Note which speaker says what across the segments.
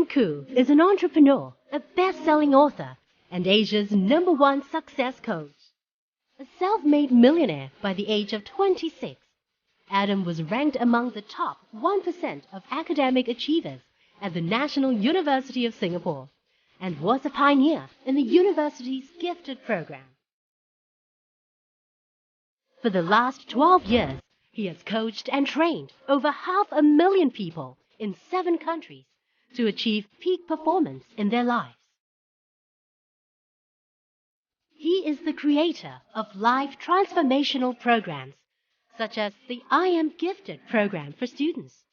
Speaker 1: Adam Khoo is an entrepreneur, a best-selling author, and Asia's #1 success coach. A self-made millionaire by the age of 26, Adam was ranked among the top 1% of academic achievers at the National University of Singapore and was a pioneer in the university's gifted program. For the last 12 years, he has coached and trained over 500,000 people in 7 countries to achieve peak performance in their lives. He is the creator of life transformational programs such as the I Am Gifted program for students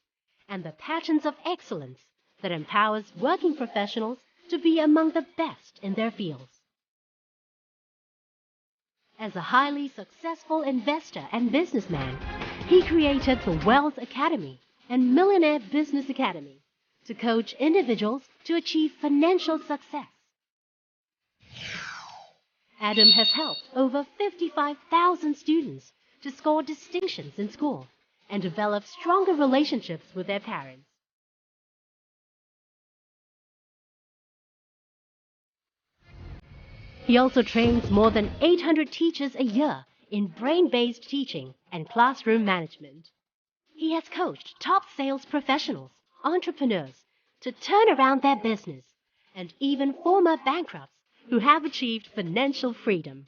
Speaker 1: and the Patterns of Excellence that empowers working professionals to be among the best in their fields. As a highly successful investor and businessman, he created the Wealth Academy and Millionaire Business Academy to coach individuals to achieve financial success. Adam has helped over 55,000 students to score distinctions in school and develop stronger relationships with their parents. He also trains more than 800 teachers a year in brain-based teaching and classroom management. He has coached top sales professionals, entrepreneurs, to turn around their business, and even former bankrupts who have achieved financial freedom.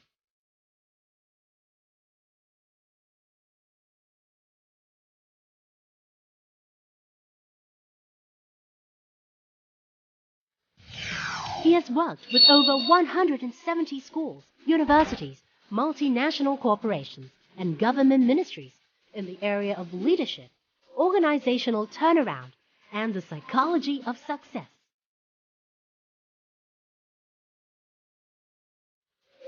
Speaker 1: He has worked with over 170 schools, universities, multinational corporations, and government ministries in the area of leadership, organizational turnaround, and the psychology of success.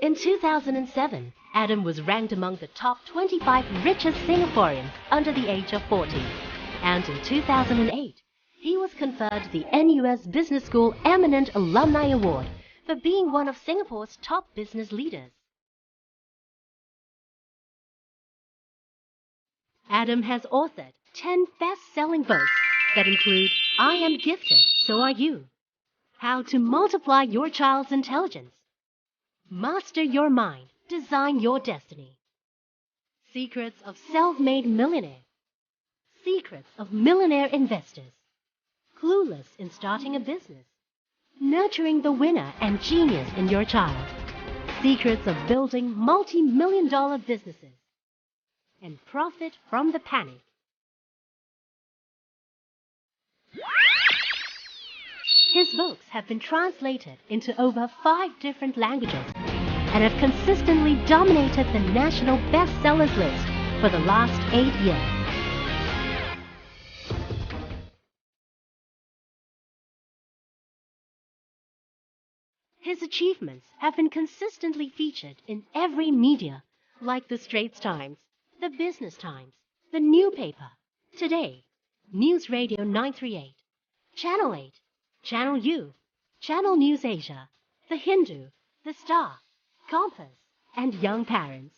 Speaker 1: In 2007, Adam was ranked among the top 25 richest Singaporeans under the age of 40. And in 2008, he was conferred the NUS Business School Eminent Alumni Award for being one of Singapore's top business leaders. Adam has authored 10 best-selling books that include I Am Gifted, So Are You, How to Multiply Your Child's Intelligence, Master Your Mind, Design Your Destiny, Secrets of Self-Made Millionaire, Secrets of Millionaire Investors, Clueless in Starting a Business, Nurturing the Winner and Genius in Your Child, Secrets of Building Multi-million-dollar Businesses, and Profit from the Panic. His books have been translated into over 5 different languages and have consistently dominated the national bestsellers list for the last 8 years. His achievements have been consistently featured in every media, like the Straits Times, the Business Times, the New Paper, Today, News Radio 938, Channel 8, Channel U, Channel News Asia, The Hindu, The Star, Compass, and Young Parents.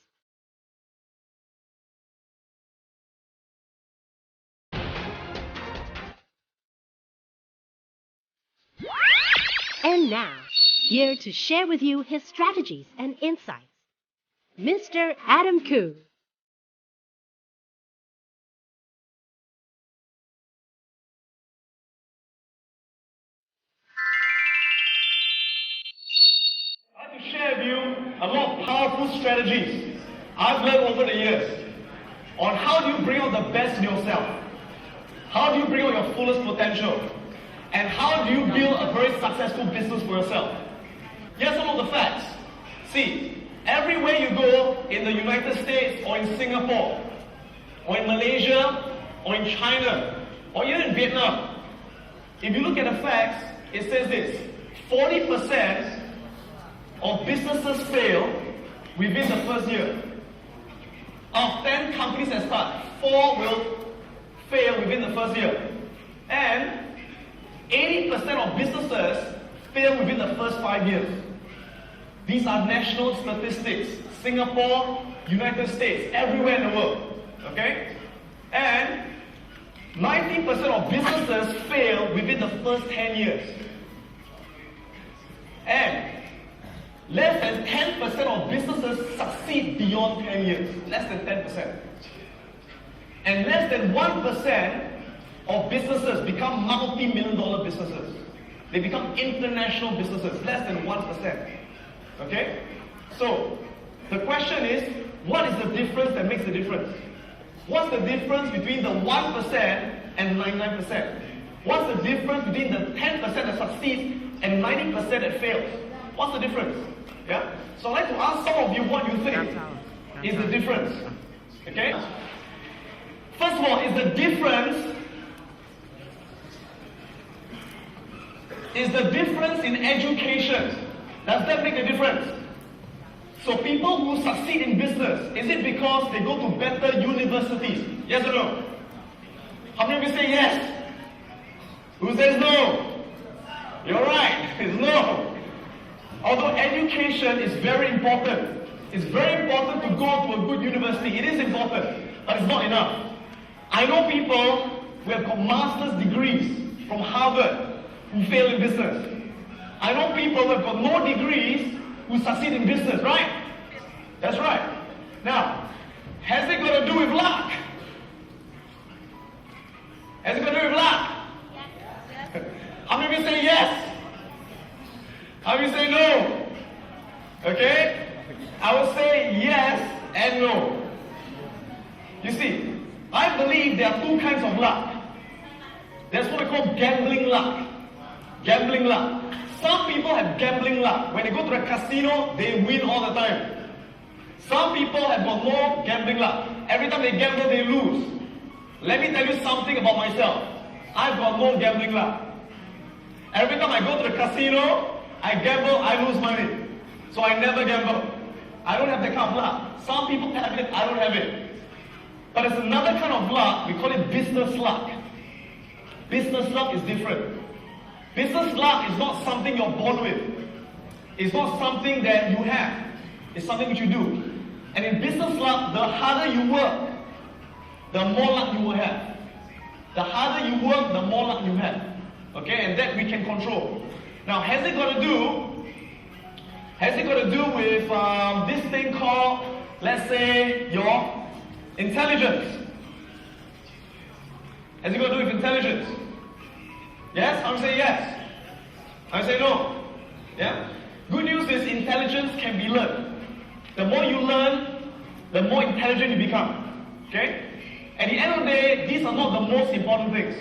Speaker 1: And now, here to share with you his strategies and insights, Mr. Adam Khoo.
Speaker 2: I'd like to share with you a lot of powerful strategies I've learned over the years on how do you bring out the best in yourself, how do you bring out your fullest potential, and how do you build a very successful business for yourself. Here's some of the facts. See, everywhere you go in the United States or in Singapore or in Malaysia or in China or even in Vietnam, if you look at the facts, it says this: 40% of businesses fail within the first year. Of 10 companies that start, 4 will fail within the first year. And 80% of businesses fail within the first 5 years. These are national statistics. Singapore, United States, everywhere in the world. Okay? And 90% of businesses fail within the first 10 years. And less than 10% of businesses succeed beyond 10 years. Less than 10%. And less than 1% of businesses become multi-million dollar businesses. They become international businesses. Less than 1%. Okay? So, the question is, what is the difference that makes the difference? What's the difference between the 1% and 99%? What's the difference between the 10% that succeeds and 90% that fails? What's the difference? Yeah? So I'd like to ask some of you what you think is the difference. Okay? First of all, is the difference in education? Does that make a difference? So people who succeed in business, is it because they go to better universities? Yes or no? How many of you say yes? Who says no? You're right, it's no. Although education is very important. It's very important to go to a good university. It is important, but it's not enough. I know people who have got master's degrees from Harvard who fail in business. I know people who have got no degrees who succeed in business, right? That's right. Now, has it got to do with luck? Has it got to do with luck? Yes. How many of you say yes? How many of you say no? Okay? I will say yes and no. You see, I believe there are two kinds of luck. There's what we call gambling luck. Gambling luck. Some people have gambling luck. When they go to a casino, they win all the time. Some people have got no gambling luck. Every time they gamble, they lose. Let me tell you something about myself. I've got no gambling luck. Every time I go to the casino, I gamble, I lose money. So I never gamble. I don't have that kind of luck. Some people have it, I don't have it. But it's another kind of luck, we call it business luck. Business luck is different. Business luck is not something you're born with. It's not something that you have. It's something which you do. And in business luck, the harder you work, the more luck you will have. The harder you work, the more luck you have. Okay, and that we can control. Now, has it got to do with this thing called, let's say, your intelligence? Has it got to do with intelligence? Yes? I would say yes. I would say no. Yeah? Good news is intelligence can be learned. The more you learn, the more intelligent you become. Okay? At the end of the day, these are not the most important things.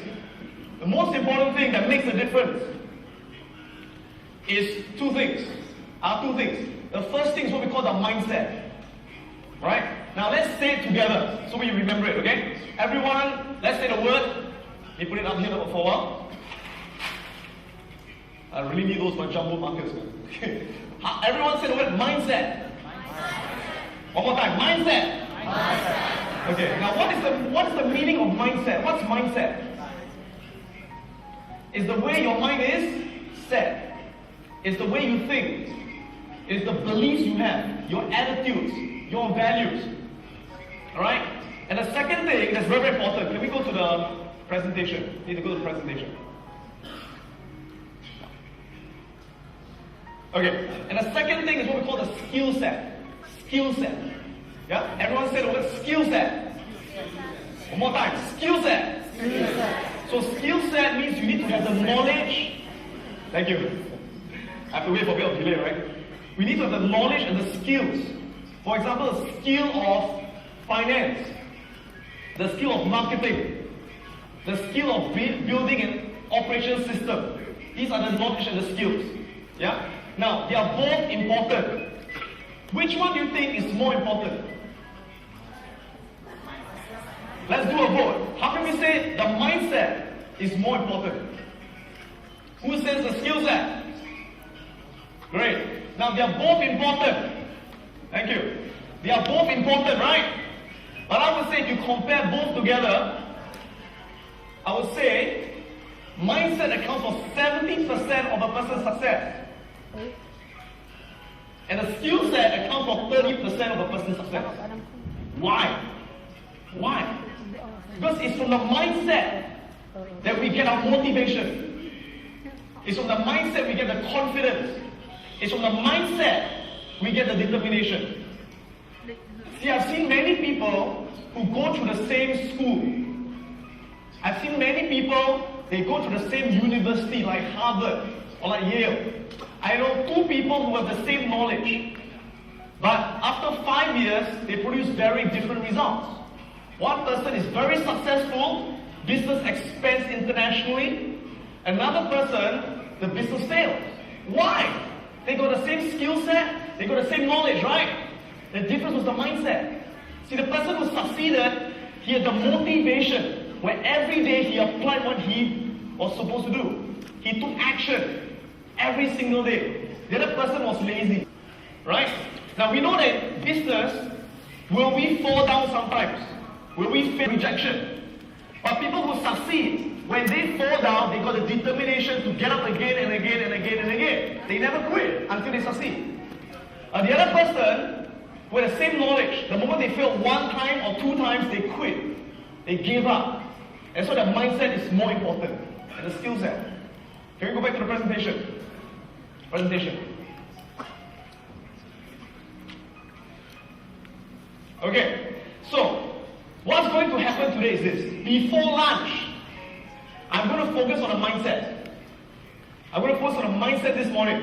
Speaker 2: The most important thing that makes a difference is two things. The first thing is what we call the mindset. Right? Now let's say it together so we remember it, okay? Everyone, let's say the word. You put it up here for a while. I really need those for jumbo markers. Everyone say the word mindset. One more time, mindset. Okay, now what is the meaning of mindset? What's mindset? It's the way your mind is set. It's the way you think. It's the beliefs you have, your attitudes, your values. Alright? And the second thing that's very, very important, can we go to the presentation? Need to go to the presentation. Okay, and the second thing is what we call the skill set. Skill set. Yeah? Everyone say the word skill set. One more time. Skill set. So skill set means you need to have the knowledge. Thank you. I have to wait for a bit of delay, right? We need to have the knowledge and the skills. For example, the skill of finance, the skill of marketing, the skill of building an operation system. These are the knowledge and the skills. Yeah? Now, they are both important. Which one do you think is more important? Let's do a vote. How can we say the mindset is more important? Who says the skill set? Great. Now, they are both important. Thank you. They are both important, right? But I would say if you compare both together, I would say mindset accounts for 70% of a person's success. And the skill set accounts for 30% of a person's success. Why? Why? Because it's from the mindset that we get our motivation. It's from the mindset we get the confidence. It's from the mindset we get the determination. See, I've seen many people who go to the same school. I've seen many people, they go to the same university like Harvard or like Yale. I know 2 people who have the same knowledge. But after 5 years, they produce very different results. One person is very successful, business expands internationally. Another person, the business fails. Why? They got the same skill set, they got the same knowledge, right? The difference was the mindset. See, the person who succeeded, he had the motivation where every day he applied what he was supposed to do. He took action every single day. The other person was lazy, right? Now we know that business, will we fall down sometimes? Will we face rejection? But people who succeed, when they fall down, they got the determination to get up again and again and again and again. They never quit until they succeed. The other person, with the same knowledge, the moment they fail 1 time or 2 times, they quit. They give up. And so the mindset is more important than the skill set. Can we go back to the presentation? Okay, so what's going to happen today is this. Before lunch, I'm going to focus on the mindset. I'm going to focus on the mindset this morning.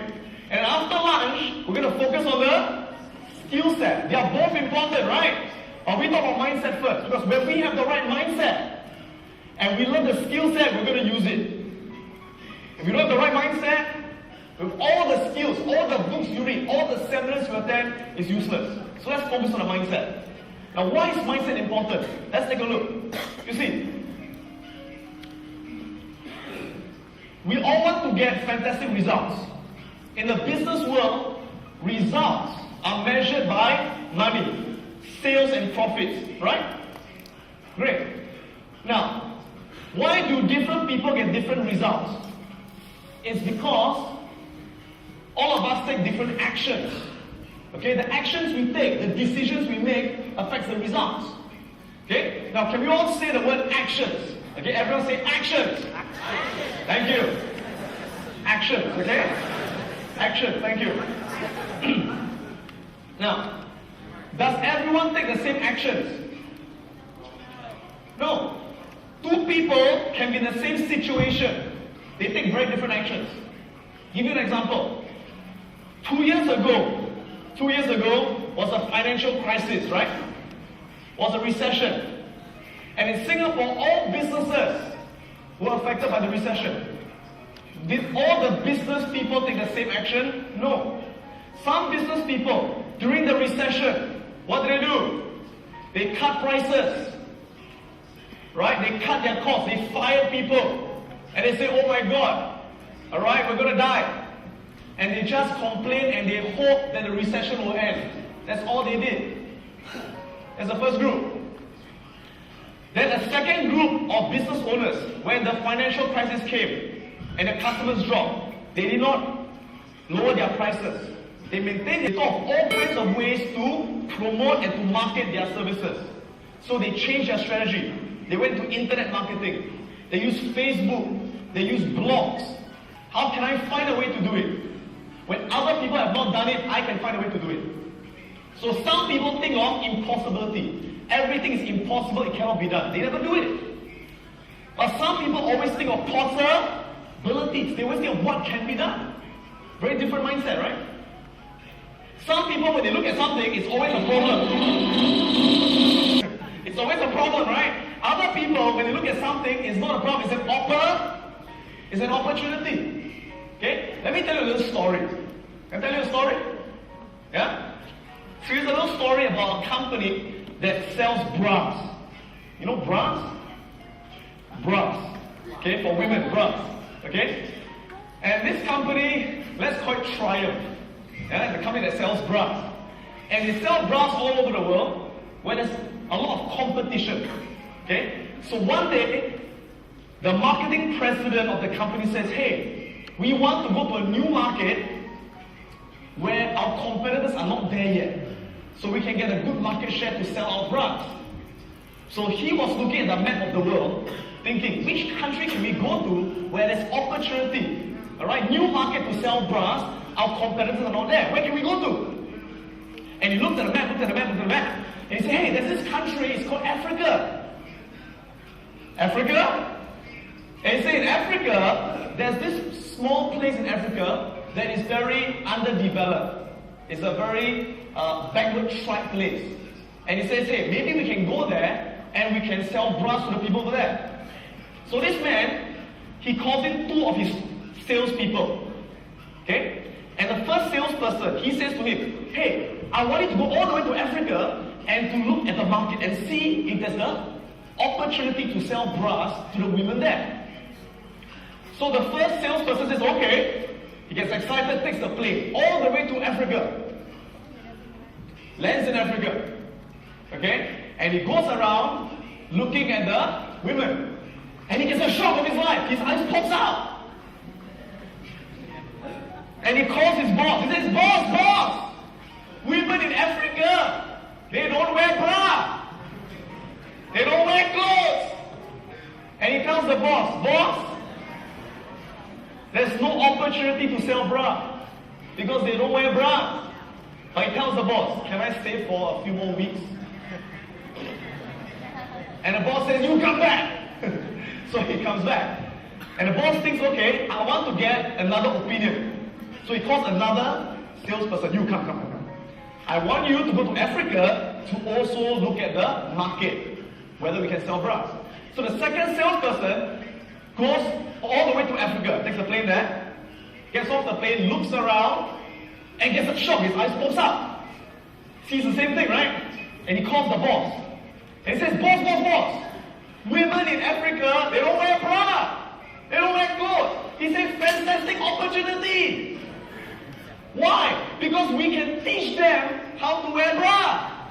Speaker 2: And after lunch, we're going to focus on the skill set. They are both important, right? But we talk about mindset first. Because when we have the right mindset, and we learn the skill set, we're going to use it. If you don't have the right mindset, with all the skills, all the books you read, all the seminars you attend, is useless. So let's focus on the mindset. Now, why is mindset important? Let's take a look. You see, we all want to get fantastic results. In the business world, results are measured by money, sales and profits, right? Great. Now, why do different people get different results? It's because all of us take different actions. Okay, the actions we take, the decisions we make affects the results. Okay, now can we all say the word actions? Okay, everyone say actions. Action. Thank you. Actions, okay? Action, thank you. Now, does everyone take the same actions? No. 2 people can be in the same situation. They take very different actions. Give you an example. 2 years ago was a financial crisis, right? Was a recession. And in Singapore, all businesses were affected by the recession. Did all the business people take the same action? No. Some business people, during the recession, what did they do? They cut prices. Right? They cut their costs. They fire people. And they say, oh my God, all right, we're going to die. And they just complain and they hope that the recession will end. That's all they did. That's the first group. Then a second group of business owners, when the financial crisis came and the customers dropped, they did not lower their prices. They maintained, they thought of all kinds of ways to promote and to market their services. So they changed their strategy. They went to internet marketing. They used Facebook. They used blogs. How can I find a way to do it? When other people have not done it, I can find a way to do it. So some people think of impossibility. Everything is impossible, it cannot be done. They never do it. But some people always think of possibilities. They always think of what can be done. Very different mindset, right? Some people, when they look at something, it's always a problem. It's always a problem, right? Other people, when they look at something, it's not a problem, it's an opportunity. Okay? Let me tell you a little story. Can I tell you a story? Yeah? So here's a little story about a company that sells bras. You know bras? Bras. Okay, for women, bras. Okay? And this company, let's call it Triumph. Yeah, it's a company that sells bras. And they sell bras all over the world where there's a lot of competition. Okay? So one day, the marketing president of the company says, hey, we want to go to a new market where our competitors are not there yet. So we can get a good market share to sell our bras. So he was looking at the map of the world, thinking, which country can we go to where there's opportunity? Alright, new market to sell bras, our competitors are not there. Where can we go to? And he looked at the map, and he said, hey, there's this country, it's called Africa. Africa? And he said, in Africa, there's this small place in Africa that is very underdeveloped. It's a very backward tribe place. And he says, hey, maybe we can go there and we can sell bras to the people over there. So this man, he called in 2 of his salespeople. Okay? And the first salesperson, he says to him, hey, I want you to go all the way to Africa and to look at the market and see if there's an opportunity to sell bras to the women there. So the first salesperson says, okay. He gets excited, takes the plane all the way to Africa. Lands in Africa. Okay? And he goes around looking at the women. And he gets a shock of his life. His eyes pops out. And he calls his boss. He says, boss, women in Africa, they don't wear bra. They don't wear clothes. And he tells the boss, there's no opportunity to sell bra because they don't wear bra. But he tells the boss, can I stay for a few more weeks? And the boss says, you come back. So he comes back. And the boss thinks, okay, I want to get another opinion. So he calls another salesperson, you come. I want you to go to Africa to also look at the market, whether we can sell bras. So the second salesperson goes all the way to Africa, takes a plane there, gets off the plane, looks around, and gets a shock. His eyes pops out. Sees the same thing, right? And he calls the boss. And he says, boss, women in Africa, they don't wear bra. They don't wear clothes. He says, fantastic opportunity. Why? Because we can teach them how to wear bra.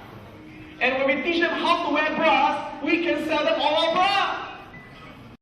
Speaker 2: And when we teach them how to wear bras, we can sell them all our bra.